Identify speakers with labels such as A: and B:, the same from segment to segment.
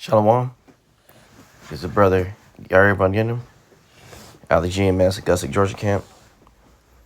A: Shalom. It's a brother Yari Bunyanim out of the GMS Augusta, Georgia camp.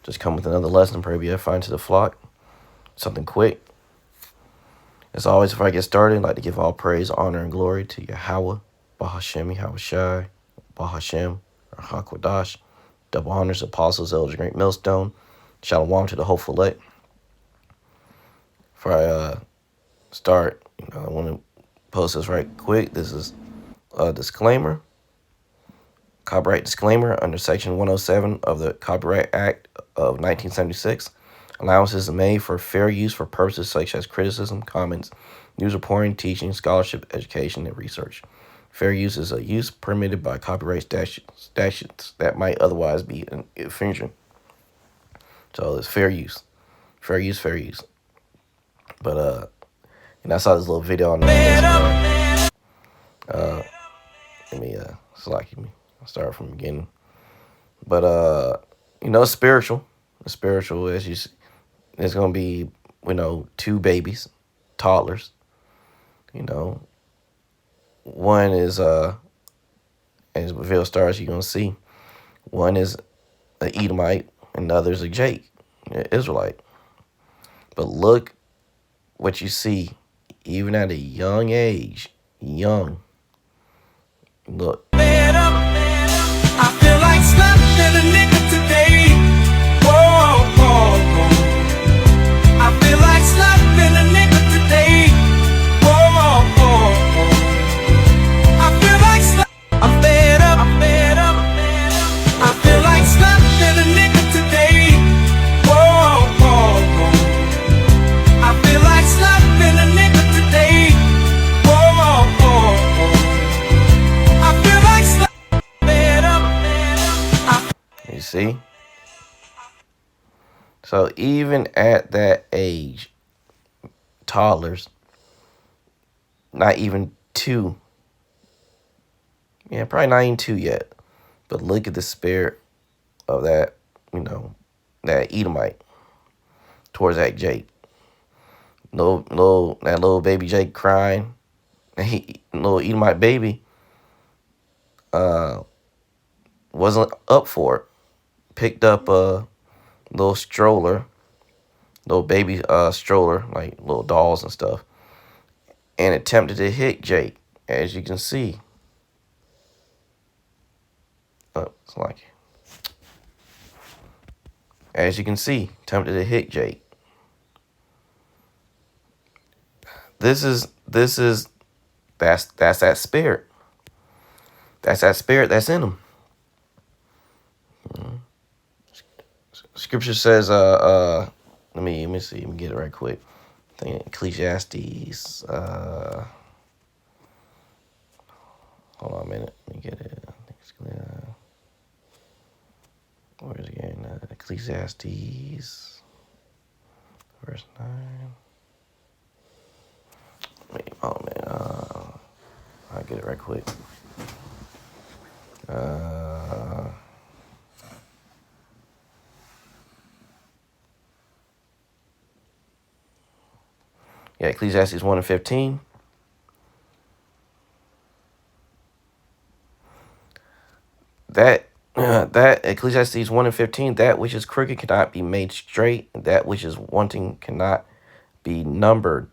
A: Just come with another lesson. Pray be edifying to the flock. Something quick. As always, before I get started, I'd like to give all praise, honor, and glory to Yahweh, Bahashem, Yahweh Shai, Bahashem, or HaKodash. Double honors, apostles, elders, great millstone. Shalom to the hopeful elect. Before I start, I want to post this right quick. This is a disclaimer. Copyright disclaimer under Section 107 of the Copyright Act of 1976. Allowances are made for fair use for purposes such as criticism, comments, news reporting, teaching, scholarship, education, and research. Fair use is a use permitted by copyright statutes that might otherwise be an infringement. So it's fair use. Fair use, fair use. But, I saw this little video on the let me, slack me. I'll start from the beginning. But, it's spiritual. It's spiritual, as you see. There's going to be, two babies, toddlers. One is, as the video starts, you're going to see. One is an Edomite, and the other is a Jake, an Israelite. But look what you see, even at a young age, look.
B: I feel like slapping a nigga today. Whoa, whoa, whoa. I feel like slapping a nigga today. Whoa, whoa, whoa. I feel like I'm fed up. I feel like slapping a nigga today. Whoa, whoa, whoa. I feel like slapping a nigga today. Whoa, whoa, whoa. I feel like slapping.
A: You see? So even at that age, toddlers, not even 2. Yeah, probably not even 2 yet. But look at the spirit of that, that Edomite towards that Jake. That little baby Jake crying. Little Edomite baby wasn't up for it. Picked up a little stroller, little baby stroller, like little dolls and stuff, and attempted to hit Jake, as you can see. It's like, as you can see, attempted to hit Jake. That's that spirit. That's that spirit that's in him. Scripture says, let me see, let me get it right quick. I think Ecclesiastes, hold on a minute, let me get it. I think it's, where is it again? Ecclesiastes, verse 9. Wait, oh man, I'll get it right quick. Yeah, Ecclesiastes 1:15. That Ecclesiastes 1:15, that which is crooked cannot be made straight, and that which is wanting cannot be numbered.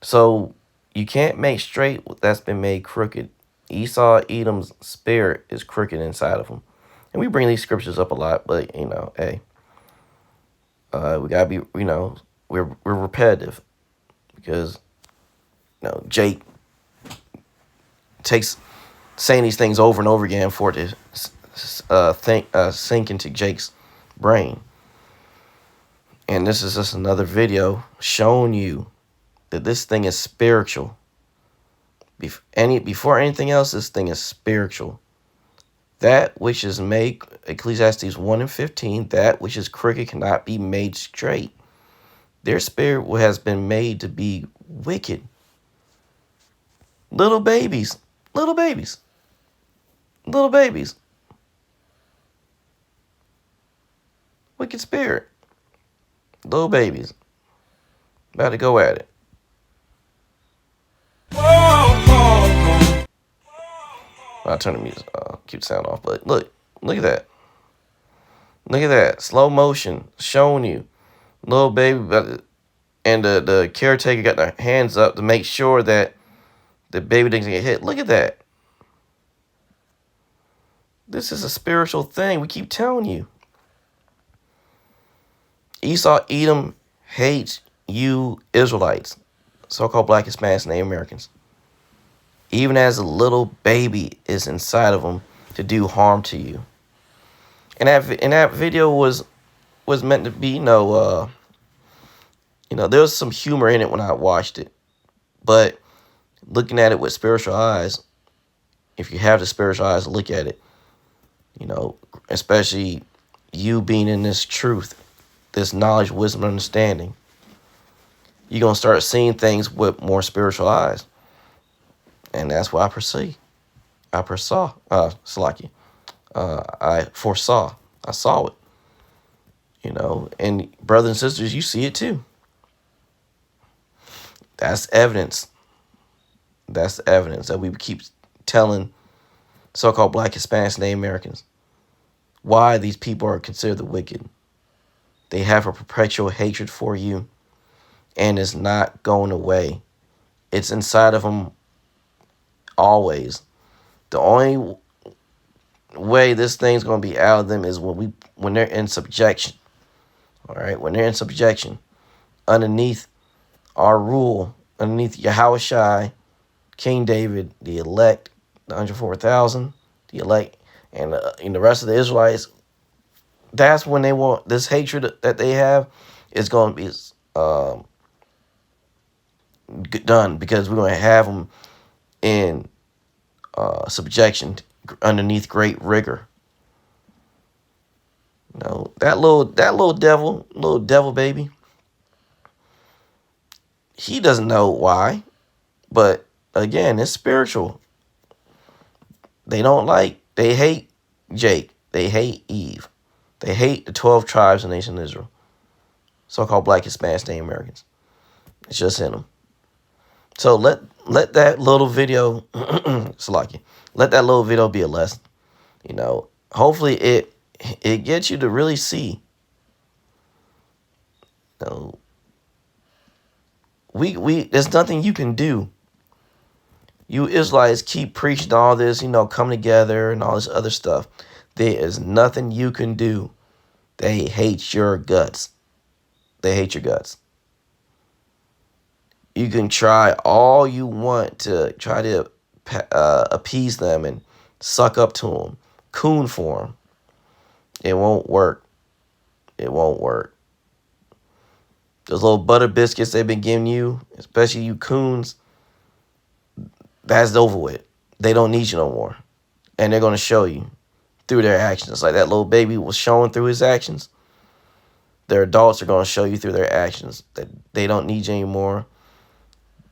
A: So you can't make straight what that's been made crooked. Esau, Edom's spirit is crooked inside of him. And we bring these scriptures up a lot, but hey, we gotta be, we're repetitive. Because, Jake takes saying these things over and over again for it to sink into Jake's brain. And this is just another video showing you that this thing is spiritual. Before anything else, this thing is spiritual. That which is made, Ecclesiastes 1:15, that which is crooked cannot be made straight. Their spirit has been made to be wicked. Little babies. Wicked spirit. Little babies. About to go at it.
B: Whoa, whoa, whoa.
A: I'll turn the music, keep the sound off. But look at that. Look at that. Slow motion showing you. Little baby, and the caretaker got their hands up to make sure that the baby doesn't get hit. Look at that. This is a spiritual thing. We keep telling you. Esau, Edom hates you Israelites, so-called Black, Hispanics, Native Americans. Even as a little baby is inside of them to do harm to you. And that video was meant to be, there was some humor in it when I watched it. But looking at it with spiritual eyes, if you have the spiritual eyes to look at it, especially you being in this truth, this knowledge, wisdom, and understanding, you're going to start seeing things with more spiritual eyes. And that's what I foresaw. I foresaw. I saw it. And brothers and sisters, you see it too. That's evidence. That's the evidence that we keep telling so-called Black, Hispanics, Native Americans why these people are considered the wicked. They have a perpetual hatred for you, and it's not going away. It's inside of them always. The only way this thing's going to be out of them is when they're in subjection. All right, when they're in subjection, underneath our rule, underneath Yahushua, King David, the elect, the 104,000, the elect, and the rest of the Israelites. That's when they want this hatred that they have is going to be done, because we're going to have them in subjection underneath great rigor. That little devil baby, he doesn't know why, but again, it's spiritual. They hate Jake. They hate Eve. They hate the 12 tribes of the nation of Israel. So-called Black, Hispanics, Native Americans. It's just in them. So let that little video, Salaki, let that little video be a lesson. Hopefully it gets you to really see. There's nothing you can do. You Israelites keep preaching all this, come together and all this other stuff. There is nothing you can do. They hate your guts. They hate your guts. You can try all you want to try to appease them and suck up to them, coon for them. It won't work. It won't work. Those little butter biscuits they've been giving you, especially you coons, that's over with. They don't need you no more. And they're going to show you through their actions. Like that little baby was showing through his actions. Their adults are going to show you through their actions that they don't need you anymore.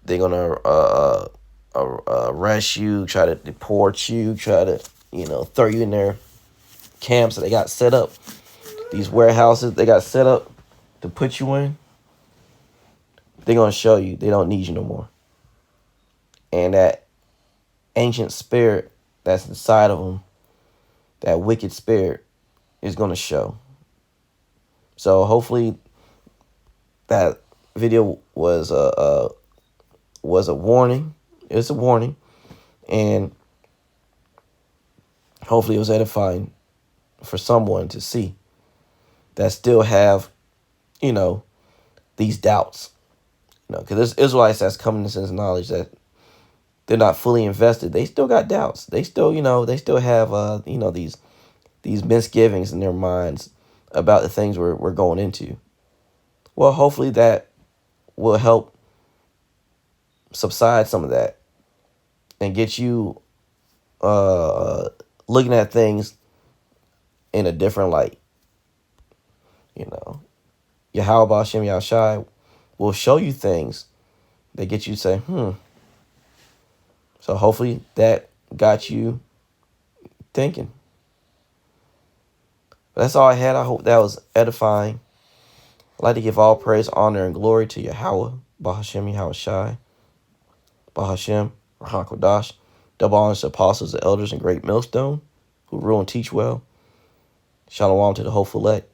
A: They're going to arrest you, try to deport you, try to, throw you in their camps that they got set up. These warehouses they got set up to put you in. They're going to show you they don't need you no more. And that ancient spirit that's inside of them, that wicked spirit, is going to show. So hopefully that video was a warning. It's a warning. And hopefully it was edifying for someone to see that still have, these doubts. Because there's Israelites that's coming to this knowledge that they're not fully invested. They still got doubts. They still, they still have, these misgivings in their minds about the things we're going into. Well, hopefully that will help subside some of that and get you looking at things in a different light. Yahweh Hashem Yahushai will show you things that get you to say, So hopefully that got you thinking. That's all I had. I hope that was edifying. I'd like to give all praise, honor, and glory to Yahweh, Bahashem Yahushai, Bahashem, Rahakodash, Double honors to apostles, the elders, and great millstone, who rule and teach well. Shalom to the hopeful elect.